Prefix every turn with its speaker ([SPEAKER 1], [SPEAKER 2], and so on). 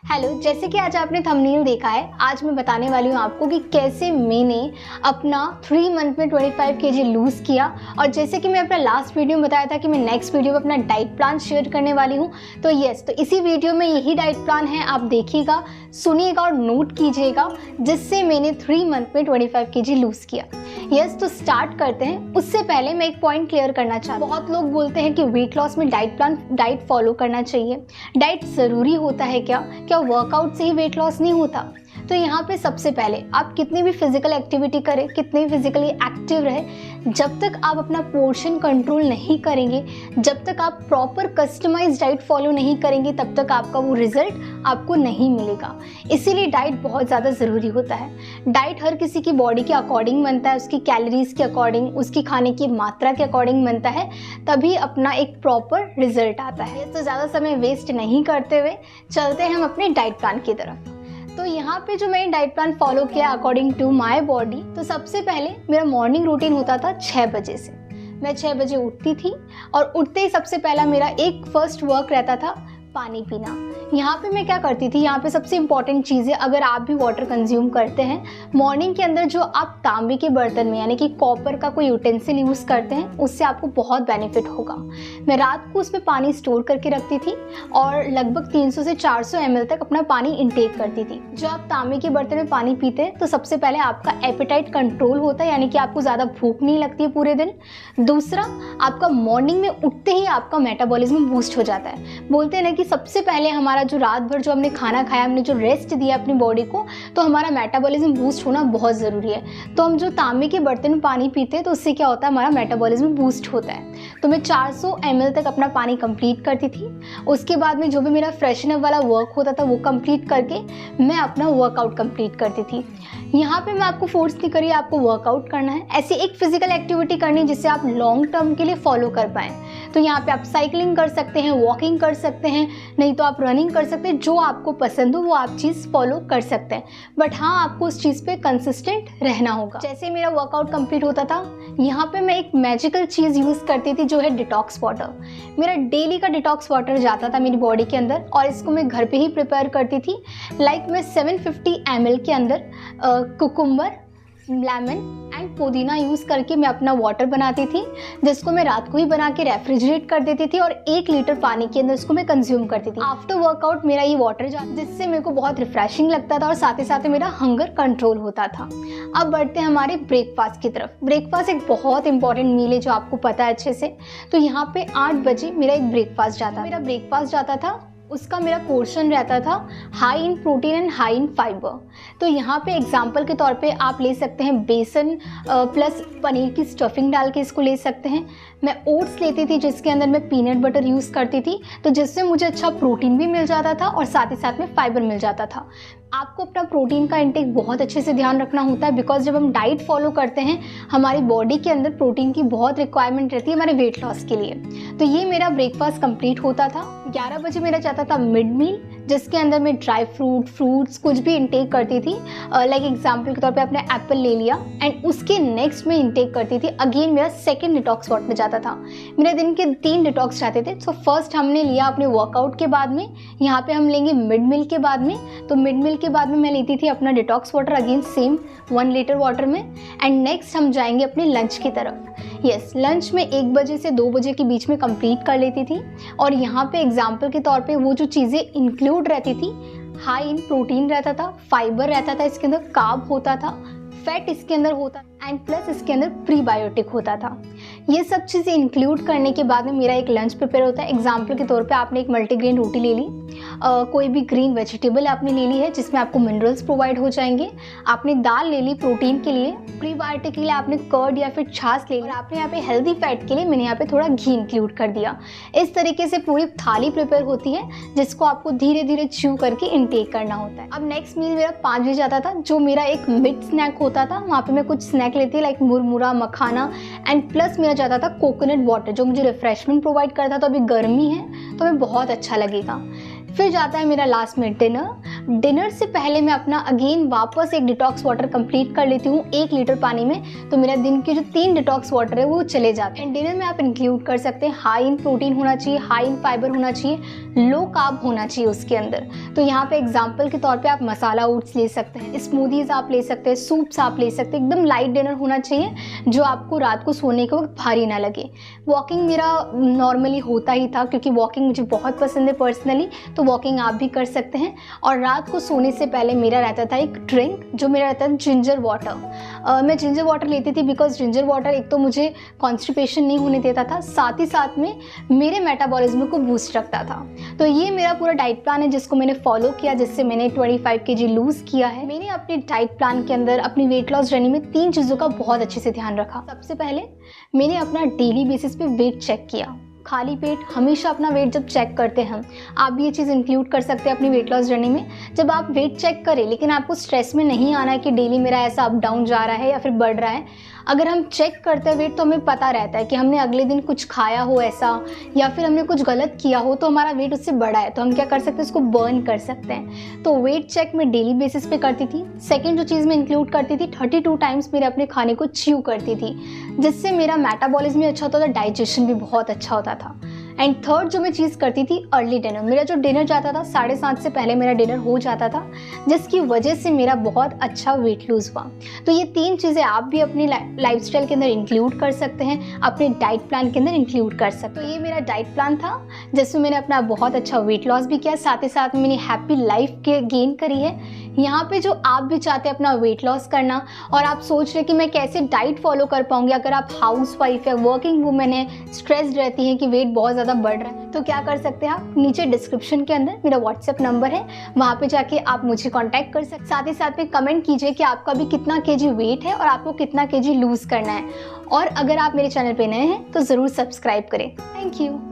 [SPEAKER 1] Hello, जैसे कि आज आपने थंबनेल देखा है, आज मैं बताने वाली हूँ आपको कि कैसे मैंने अपना 3 मंथ में 25 केजी लूज़ किया। और जैसे कि मैं अपना लास्ट वीडियो में बताया था कि मैं नेक्स्ट वीडियो में अपना डाइट प्लान शेयर करने वाली हूँ, तो इसी वीडियो में यही डाइट प्लान है। आप देखिएगा, सुनिएगा और नोट कीजिएगा, जिससे मैंने 3 मंथ में 25 केजी लूज़ किया। तो स्टार्ट करते हैं। उससे पहले मैं एक पॉइंट क्लियर करना चाहती हूँ। बहुत लोग बोलते हैं कि वेट लॉस में डाइट फॉलो करना चाहिए। डाइट ज़रूरी होता है क्या वर्कआउट से ही वेट लॉस नहीं होता? तो यहाँ पे सबसे पहले आप कितनी भी फिजिकल एक्टिविटी करें, कितने भी फिजिकली एक्टिव रहे, जब तक आप अपना पोर्शन कंट्रोल नहीं करेंगे, जब तक आप प्रॉपर कस्टमाइज डाइट फॉलो नहीं करेंगे, तब तक आपका वो रिजल्ट आपको नहीं मिलेगा। इसीलिए डाइट बहुत ज़्यादा ज़रूरी होता है। डाइट हर किसी की बॉडी के अकॉर्डिंग बनता है, उसकी कैलोरीज के अकॉर्डिंग, उसकी खाने की मात्रा के अकॉर्डिंग बनता है, तभी अपना एक प्रॉपर रिजल्ट आता है। तो ज़्यादा समय वेस्ट नहीं करते हुए चलते हैं हम अपने डाइट प्लान की तरफ। तो यहाँ पे जो मैंने डाइट प्लान फॉलो किया अकॉर्डिंग टू माय बॉडी, तो सबसे पहले मेरा मॉर्निंग रूटीन होता था 6 बजे से। मैं 6 बजे उठती थी और उठते ही सबसे पहला मेरा एक फर्स्ट वर्क रहता था पानी पीना। यहाँ पे मैं क्या करती थी, यहाँ पे सबसे इम्पॉर्टेंट चीज़ है, अगर आप भी वाटर कंज्यूम करते हैं मॉर्निंग के अंदर, जो आप तांबे के बर्तन में यानी कि कॉपर का कोई यूटेंसिल यूज़ करते हैं, उससे आपको बहुत बेनिफिट होगा। मैं रात को उसमें पानी स्टोर करके रखती थी और लगभग 300 से 400 ml तक अपना पानी इंटेक करती थी। जो आप तांबे के बर्तन में पानी पीते हैं तो सबसे पहले आपका एपेटाइट कंट्रोल होता है, यानी कि आपको ज़्यादा भूख नहीं लगती है पूरे दिन। दूसरा, आपका मॉर्निंग में उठते ही आपका मेटाबॉलिज्म बूस्ट हो जाता है। बोलते हैं ना कि सबसे पहले हमारा जो रात भर जो हमने खाना खाया, हमने जो रेस्ट दिया अपनी बॉडी को, तो हमारा मेटाबॉलिज्म बूस्ट होना बहुत ज़रूरी है। तो हम जो तांबे के बर्तन में पानी पीते हैं तो उससे क्या होता है, हमारा मेटाबॉलिज्म बूस्ट होता है। तो मैं 400 ml तक अपना पानी कंप्लीट करती थी। उसके बाद में जो भी मेरा फ्रेशन अप वाला वर्क होता था वो कंप्लीट करके मैं अपना वर्कआउट कंप्लीट करती थी। यहाँ पे मैं आपको फोर्स नहीं करी आपको वर्कआउट करना है, ऐसी एक फिजिकल एक्टिविटी करनी जिससे आप लॉन्ग टर्म के लिए फॉलो कर पाएँ। तो यहाँ पे आप साइकिलिंग कर सकते हैं, वॉकिंग कर सकते हैं, नहीं तो आप रनिंग कर सकते हैं। जो आपको पसंद हो वो आप चीज़ फॉलो कर सकते हैं, बट हाँ, आपको उस चीज़ पे कंसिस्टेंट रहना होगा। जैसे मेरा वर्कआउट कंप्लीट होता था, यहाँ पे मैं एक मैजिकल चीज़ यूज़ करती थी, जो है डिटॉक्स वाटर। मेरा डेली का डिटॉक्स वाटर जाता था मेरी बॉडी के अंदर और इसको मैं घर पे ही प्रिपेयर करती थी। मैं 750 ml के अंदर कुकुम्बर, लेमन एंड पुदीना यूज़ करके मैं अपना वाटर बनाती थी, जिसको मैं रात को ही बना के रेफ्रिजरेट कर देती थी और 1 लीटर पानी के अंदर इसको मैं कंज्यूम करती थी। आफ्टर वर्कआउट मेरा ये वाटर जिससे मेरे को बहुत रिफ्रेशिंग लगता था और साथ ही साथ मेरा हंगर कंट्रोल होता था। अब बढ़ते हैं हमारे ब्रेकफास्ट की तरफ। ब्रेकफास्ट एक बहुत इंपॉर्टेंट मील है जो आपको पता है अच्छे से। तो यहाँ पे 8 बजे मेरा एक ब्रेकफास्ट जाता था। उसका मेरा पोर्शन रहता था high in protein and high in fibre. तो यहाँ पे एग्जांपल के तौर पे आप ले सकते हैं बेसन प्लस पनीर की स्टफिंग डाल के इसको ले सकते हैं। मैं ओट्स लेती थी जिसके अंदर मैं पीनट बटर यूज़ करती थी, तो जिससे मुझे अच्छा प्रोटीन भी मिल जाता था और साथ ही साथ में फाइबर मिल जाता था। आपको अपना प्रोटीन का इंटेक बहुत अच्छे से ध्यान रखना होता है, बिकॉज जब हम डाइट फॉलो करते हैं हमारी बॉडी के अंदर प्रोटीन की बहुत रिक्वायरमेंट रहती है हमारे वेट लॉस के लिए। तो ये मेरा ब्रेकफास्ट कंप्लीट होता था। 11 बजे मेरा जाता था मिड मील, जिसके अंदर मैं ड्राई फ्रूट्स कुछ भी इंटेक करती थी। लाइक एग्जांपल के तौर पे आपने एप्पल ले लिया एंड उसके नेक्स्ट में इंटेक करती थी। अगेन मेरा सेकंड डिटॉक्स वॉट में जाता था। मेरे दिन के 3 डिटॉक्स जाते थे। सो फर्स्ट हमने लिया अपने वर्कआउट के बाद में, यहाँ पे हम लेंगे मिड मील के बाद में। तो मिड मील के बाद में मैं लेती थी अपना detox water, again same 1 litre water में। एंड नेक्स्ट हम जाएंगे अपने लंच की तरफ। लंच में 1 बजे से 2 बजे के बीच में कंप्लीट कर लेती थी। और यहाँ पे एग्जांपल के तौर पे वो जो चीज़ें इंक्लूड रहती थी, हाई इन प्रोटीन रहता था, फाइबर रहता था, इसके अंदर कार्ब होता था, फैट इसके अंदर होता एंड प्लस इसके अंदर प्रीबायोटिक होता था। ये सब चीज़ें इंक्लूड करने के बाद में मेरा एक लंच प्रिपेयर होता है। एग्जाम्पल के तौर पे आपने एक मल्टीग्रेन रोटी ले ली, कोई भी ग्रीन वेजिटेबल आपने ले ली है जिसमें आपको मिनरल्स प्रोवाइड हो जाएंगे। आपने दाल ले ली प्रोटीन के लिए, प्रीबायोटिक के लिए आपने कर्ड या फिर छाछ ले ली, और आपने यहाँ पे हेल्दी फैट के लिए मैंने यहाँ पे थोड़ा घी इंक्लूड कर दिया। इस तरीके से पूरी थाली प्रिपेयर होती है जिसको आपको धीरे धीरे च्यू करके इनटेक करना होता है। अब नेक्स्ट मील मेरा 5 बजे जाता था, जो मेरा एक मिड स्नैक होता था। वहाँ पे मैं कुछ स्नैक लेती थी लाइक मुरमुरा, मखाना एंड प्लस मेरा जाता था कोकोनट वाटर, जो मुझे रिफ्रेशमेंट प्रोवाइड करता था। तो अभी गर्मी है तो हमें बहुत अच्छा लगेगा। फिर जाता है मेरा लास्ट में डिनर से पहले मैं अपना अगेन वापस एक डिटॉक्स वाटर कंप्लीट कर लेती हूँ 1 लीटर पानी में। तो मेरा दिन के जो 3 डिटॉक्स वाटर है वो चले जाते हैं। डिनर में आप इंक्लूड कर सकते हैं हाई इन प्रोटीन होना चाहिए, हाई इन फाइबर होना चाहिए, लो कार्ब होना चाहिए उसके अंदर। तो यहाँ पे एग्जांपल के तौर पे आप मसाला ओट्स ले सकते हैं, स्मूदीज़ आप ले सकते हैं, सूप्स आप ले सकते हैं। एकदम लाइट डिनर होना चाहिए जो आपको रात को सोने के वक्त भारी ना लगे। वॉकिंग मेरा नॉर्मली होता ही था क्योंकि वॉकिंग मुझे बहुत पसंद है पर्सनली, तो वॉकिंग आप भी कर सकते हैं। और रात को सोने से पहले मेरा रहता था एक ड्रिंक जो मेरा रहता था जिंजर वाटर। मैं जिंजर वाटर लेती थी बिकॉज जिंजर वाटर एक तो मुझे कॉन्स्टिपेशन नहीं होने देता था, साथ ही साथ में मेरे मेटाबॉलिज्म को बूस्ट रखता था। तो ये मेरा पूरा डाइट प्लान है जिसको मैंने फॉलो किया, जिससे मैंने 25 kg लूज़ किया है। मैंने अपने डाइट प्लान के अंदर अपनी वेट लॉस जर्नी में 3 चीज़ों का बहुत अच्छे से ध्यान रखा। सबसे पहले मैंने अपना डेली बेसिस पे वेट चेक किया। खाली पेट हमेशा अपना वेट जब चेक करते हैं, आप भी ये चीज़ इंक्लूड कर सकते हैं अपनी वेट लॉस जर्नी में। जब आप वेट चेक करें, लेकिन आपको स्ट्रेस में नहीं आना है कि डेली मेरा ऐसा अप डाउन जा रहा है या फिर बढ़ रहा है। अगर हम चेक करते हैं वेट तो हमें पता रहता है कि हमने अगले दिन कुछ खाया हो ऐसा, या फिर हमने कुछ गलत किया हो तो हमारा वेट उससे बढ़ा है, तो हम क्या कर सकते हैं, उसको बर्न कर सकते हैं। तो वेट चेक मैं डेली बेसिस पे करती थी। सेकेंड जो चीज़ मैं इंक्लूड करती थी, 32 टाइम्स मेरे अपने खाने को च्यू करती थी, जिससे मेरा मेटाबॉलिज्म भी अच्छा होता था, डाइजेशन भी बहुत अच्छा होता था। एंड थर्ड जो मैं चीज़ करती थी, अर्ली डिनर। मेरा जो डिनर जाता था 7:30 से पहले मेरा डिनर हो जाता था, जिसकी वजह से मेरा बहुत अच्छा वेट लूज़ हुआ। तो ये 3 चीज़ें आप भी अपनी लाइफस्टाइल के अंदर इंक्लूड कर सकते हैं, अपने डाइट प्लान के अंदर इंक्लूड कर सकते हैं। तो ये मेरा डाइट प्लान था जिसमें मैंने अपना बहुत अच्छा वेट लॉस भी किया, साथ ही साथ मैंने हैप्पी लाइफ के गेन करी है। यहाँ पे जो आप भी चाहते हैं अपना वेट लॉस करना और आप सोच रहे कि मैं कैसे डाइट फॉलो कर पाऊंगी, अगर आप हाउस वाइफ है, वर्किंग वूमेन है, स्ट्रेस्ड रहती हैं कि वेट बहुत ज़्यादा बढ़ रहा है, तो क्या कर सकते हैं आप, नीचे डिस्क्रिप्शन के अंदर मेरा व्हाट्सएप नंबर है, वहाँ पे जाके आप मुझे कांटेक्ट कर सकते। साथ ही साथ में कमेंट कीजिए कि आपका भी कितना केजी वेट है और आपको कितना केजी लूज़ करना है। और अगर आप मेरे चैनल पे नए हैं तो ज़रूर सब्सक्राइब करें। Thank you.